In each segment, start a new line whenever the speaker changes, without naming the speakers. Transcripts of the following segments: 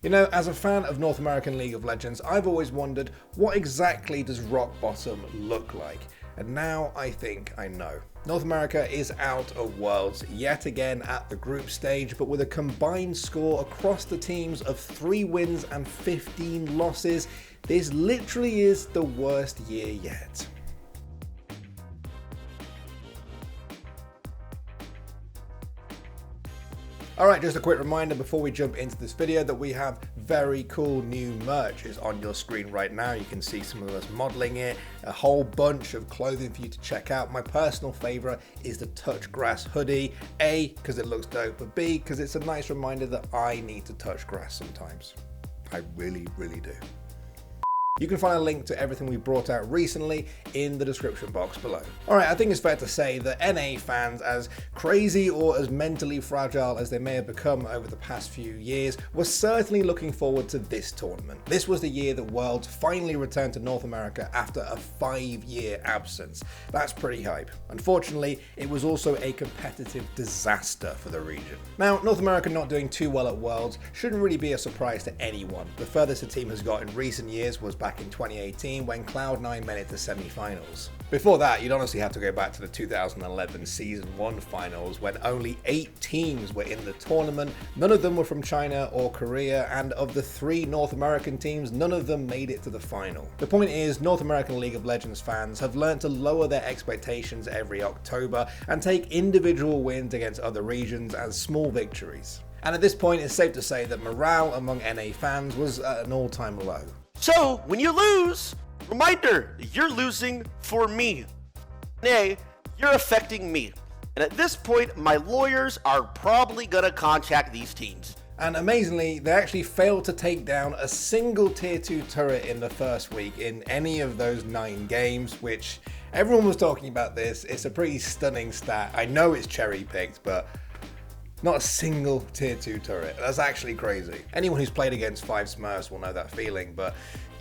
You know, as a fan of North American League of Legends, I've always wondered, what exactly does rock bottom look like? And now I think I know. North America is out of Worlds yet again at the group stage, but with a combined score across the teams of 3 wins and 15 losses, this literally is the worst year yet. Alright, just a quick reminder before we jump into this video that we have very cool new merch. It's on your screen right now. You can see some of us modeling it, a whole bunch of clothing for you to check out. My personal favorite is the Touch Grass hoodie. A, because it looks dope, but B, because it's a nice reminder that I need to touch grass sometimes. I really, really do. You can find a link to everything we brought out recently in the description box below. Alright, I think it's fair to say that NA fans, as crazy or as mentally fragile as they may have become over the past few years, were certainly looking forward to this tournament. This was the year that Worlds finally returned to North America after a 5-year absence. That's pretty hype. Unfortunately, it was also a competitive disaster for the region. Now, North America not doing too well at Worlds shouldn't really be a surprise to anyone. The furthest the team has got in recent years was back in 2018 when Cloud9 made it to semi-finals. Before that, you'd honestly have to go back to the 2011 Season 1 finals when only 8 teams were in the tournament. None of them were from China or Korea, and of the 3 North American teams, none of them made it to the final. The point is, North American League of Legends fans have learned to lower their expectations every October and take individual wins against other regions as small victories. And at this point, it's safe to say that morale among NA fans was at an all-time low.
So, when you lose, reminder, you're losing for me. Nay, you're affecting me. And at this point, my lawyers are probably gonna contact these teams.
And amazingly, they actually failed to take down a single tier 2 turret in the first week in any of those 9 games, which everyone was talking about this. It's a pretty stunning stat. I know it's cherry picked, but not a single tier 2 turret. That's actually crazy. Anyone who's played against 5 Smurfs will know that feeling, but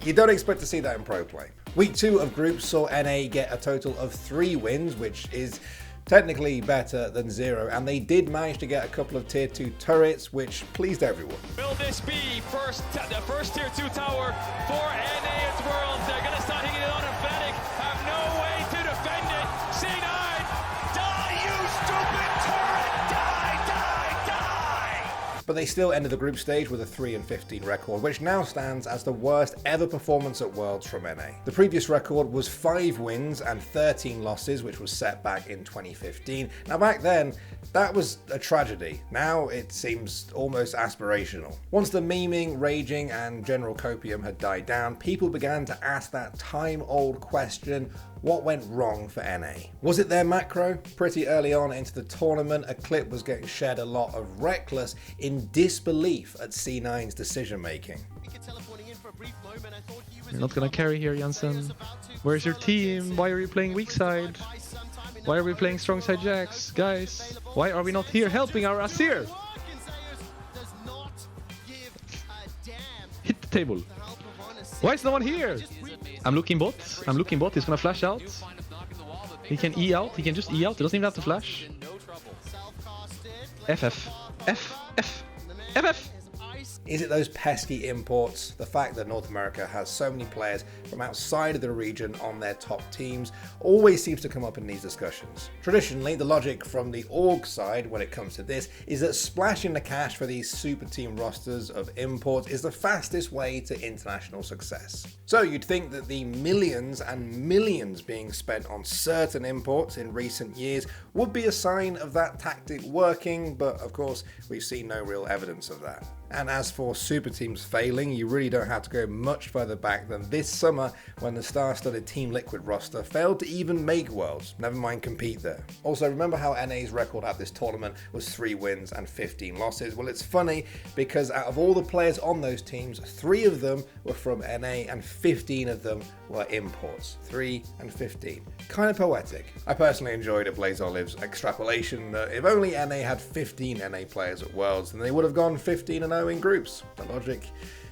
you don't expect to see that in pro play. Week 2 of groups saw NA get a total of 3 wins, which is technically better than 0, and they did manage to get a couple of tier 2 turrets, which pleased everyone.
Will this be the first tier 2 tower for NA at Worlds? They're going to start hitting it on emphatic, have no way to defend it. C9, die you stupid turret, die!
But they still ended the group stage with a 3-15 record, which now stands as the worst ever performance at Worlds from NA. The previous record was 5 wins and 13 losses, which was set back in 2015. Now back then, that was a tragedy. Now it seems almost aspirational. Once the memeing, raging, and general copium had died down, people began to ask that time-old question: what went wrong for NA? Was it their macro? Pretty early on into the tournament, a clip was getting shared a lot of Reckless in disbelief at C9's decision making.
You're not gonna carry here, Jansen. Where's your team? Why are you playing weak side? Why are we playing strong side jacks? Guys, why are we not here helping our Asir? Hit the table. Why is no one here? I'm looking bot. He's gonna flash out. He can E out. He can just E out. He doesn't even have to flash. FF.
Is it those pesky imports? The fact that North America has so many players from outside of the region on their top teams always seems to come up in these discussions. Traditionally, the logic from the org side when it comes to this is that splashing the cash for these super team rosters of imports is the fastest way to international success. So you'd think that the millions and millions being spent on certain imports in recent years would be a sign of that tactic working, but of course we've seen no real evidence of that. And as for super teams failing, you really don't have to go much further back than this summer when the star-studded Team Liquid roster failed to even make Worlds, never mind compete there. Also, remember how NA's record at this tournament was 3 wins and 15 losses? Well, it's funny because out of all the players on those teams, 3 of them were from NA and 15 of them were imports. 3 and 15. Kind of poetic. I personally enjoyed Blazeolive's extrapolation that if only NA had 15 NA players at Worlds, then they would have gone 15-0 in groups. The logic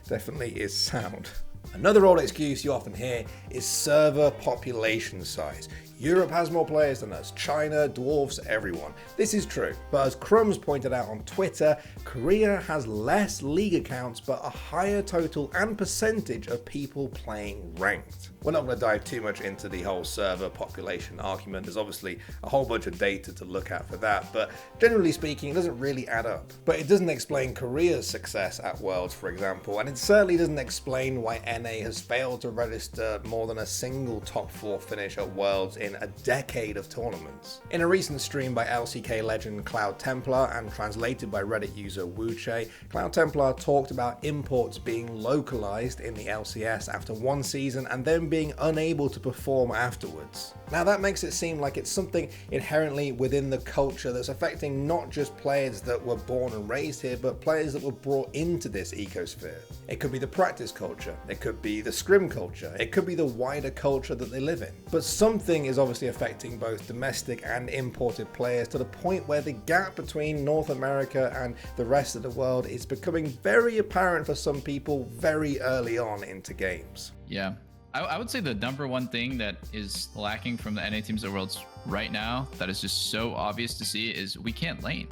definitely is sound. Another old excuse you often hear is server population size. Europe has more players than us, China dwarfs everyone. This is true, but as Crumbs pointed out on Twitter, Korea has less league accounts but a higher total and percentage of people playing ranked. We're not going to dive too much into the whole server population argument. There's obviously a whole bunch of data to look at for that, but generally speaking, it doesn't really add up. But it doesn't explain Korea's success at Worlds, for example, and it certainly doesn't explain why NA has failed to register more than a single top 4 finish at Worlds in a decade of tournaments. In a recent stream by LCK legend Cloud Templar and translated by Reddit user Wuche, Cloud Templar talked about imports being localized in the LCS after one season and then being unable to perform afterwards. Now that makes it seem like it's something inherently within the culture that's affecting not just players that were born and raised here, but players that were brought into this ecosphere. It could be the practice culture, it could be the scrim culture, it could be the wider culture that they live in. But something is obviously affecting both domestic and imported players to the point where the gap between North America and the rest of the world is becoming very apparent for some people very early on into games.
Yeah. I would say the number one thing that is lacking from the NA teams at Worlds right now that is just so obvious to see is we can't lane.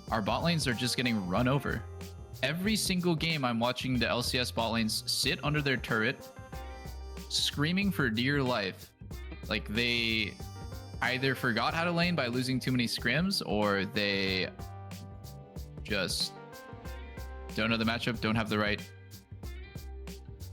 Our bot lanes are just getting run over. Every single game I'm watching the LCS bot lanes sit under their turret, screaming for dear life. Like they either forgot how to lane by losing too many scrims, or they just don't know the matchup, don't have the right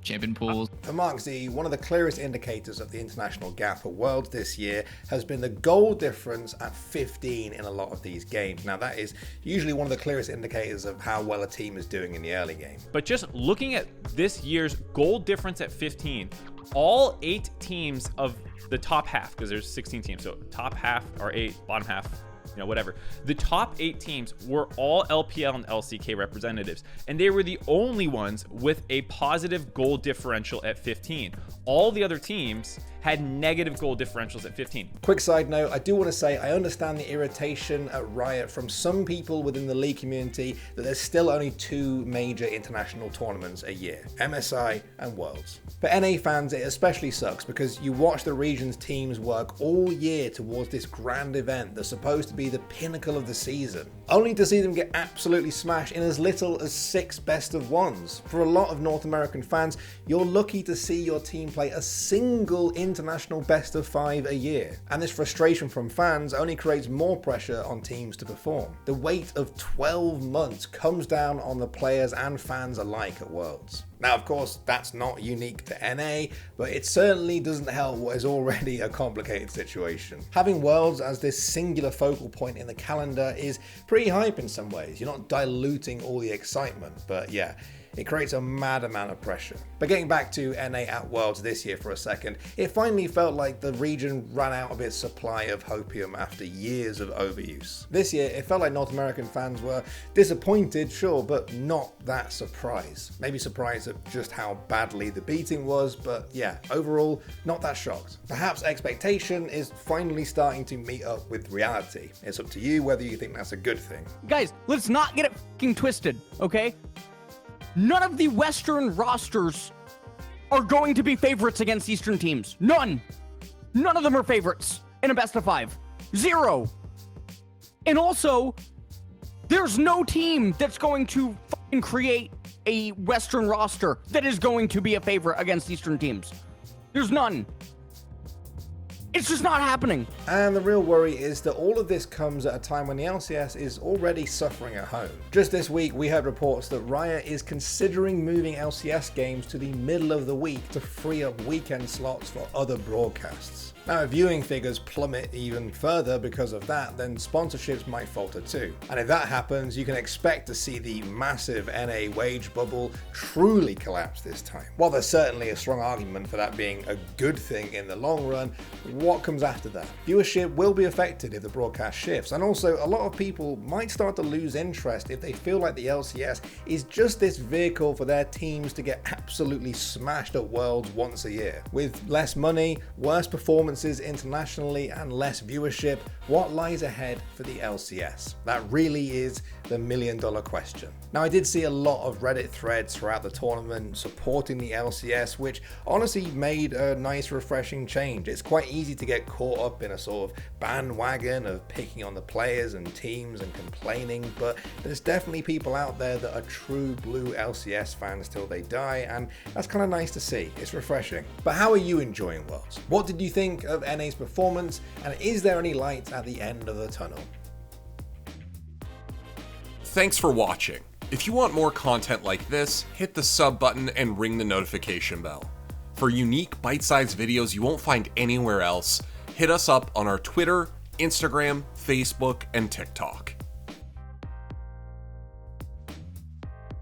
champion pools.
For Mark Z, one of the clearest indicators of the international gap at Worlds this year has been the goal difference at 15 in a lot of these games. Now that is usually one of the clearest indicators of how well a team is doing in the early game.
But just looking at this year's goal difference at 15, all 8 teams of the top half, because there's 16 teams, so top half or 8, bottom half, whatever. The top 8 teams were all LPL and LCK representatives, and they were the only ones with a positive goal differential at 15. All the other teams had negative goal differentials at 15.
Quick side note, I do want to say I understand the irritation at Riot from some people within the league community that there's still only 2 major international tournaments a year, MSI and Worlds. For NA fans, it especially sucks because you watch the region's teams work all year towards this grand event that's supposed to be the pinnacle of the season, only to see them get absolutely smashed in as little as 6 best of ones. For a lot of North American fans, you're lucky to see your team play a single international best of 5 a year, and this frustration from fans only creates more pressure on teams to perform. The weight of 12 months comes down on the players and fans alike at Worlds. Now, of course, that's not unique to NA, but it certainly doesn't help what is already a complicated situation. Having Worlds as this singular focal point in the calendar is pretty hype in some ways. You're not diluting all the excitement, but yeah, it creates a mad amount of pressure. But getting back to NA at Worlds this year for a second, it finally felt like the region ran out of its supply of hopium after years of overuse. This year, it felt like North American fans were disappointed, sure, but not that surprised. Maybe surprised at just how badly the beating was, but yeah, overall, not that shocked. Perhaps expectation is finally starting to meet up with reality. It's up to you whether you think that's a good thing.
Guys, let's not get it fucking twisted, okay? None of the Western rosters are going to be favorites against Eastern teams. None. None of them are favorites in a best of 5. 0. And also, there's no team that's going to fucking create a Western roster that is going to be a favorite against Eastern teams. There's none. It's just not happening.
And the real worry is that all of this comes at a time when the LCS is already suffering at home. Just this week, we heard reports that Riot is considering moving LCS games to the middle of the week to free up weekend slots for other broadcasts. Now, if viewing figures plummet even further because of that, then sponsorships might falter too. And if that happens, you can expect to see the massive NA wage bubble truly collapse this time. While there's certainly a strong argument for that being a good thing in the long run, what comes after that? Viewership will be affected if the broadcast shifts, and also a lot of people might start to lose interest if they feel like the LCS is just this vehicle for their teams to get absolutely smashed at Worlds once a year. With less money, worse performances internationally, and less viewership, what lies ahead for the LCS? That really is the million-dollar question. Now, I did see a lot of Reddit threads throughout the tournament supporting the LCS, which honestly made a nice, refreshing change. It's quite easy to get caught up in a sort of bandwagon of picking on the players and teams and complaining, but there's definitely people out there that are true blue LCS fans till they die, and that's kind of nice to see. It's refreshing. But how are you enjoying Worlds? What did you think of NA's performance, and is there any light at the end of the tunnel?
Thanks for watching. If you want more content like this, hit the sub button and ring the notification bell. For unique bite-sized videos you won't find anywhere else, hit us up on our Twitter, Instagram, Facebook, and TikTok.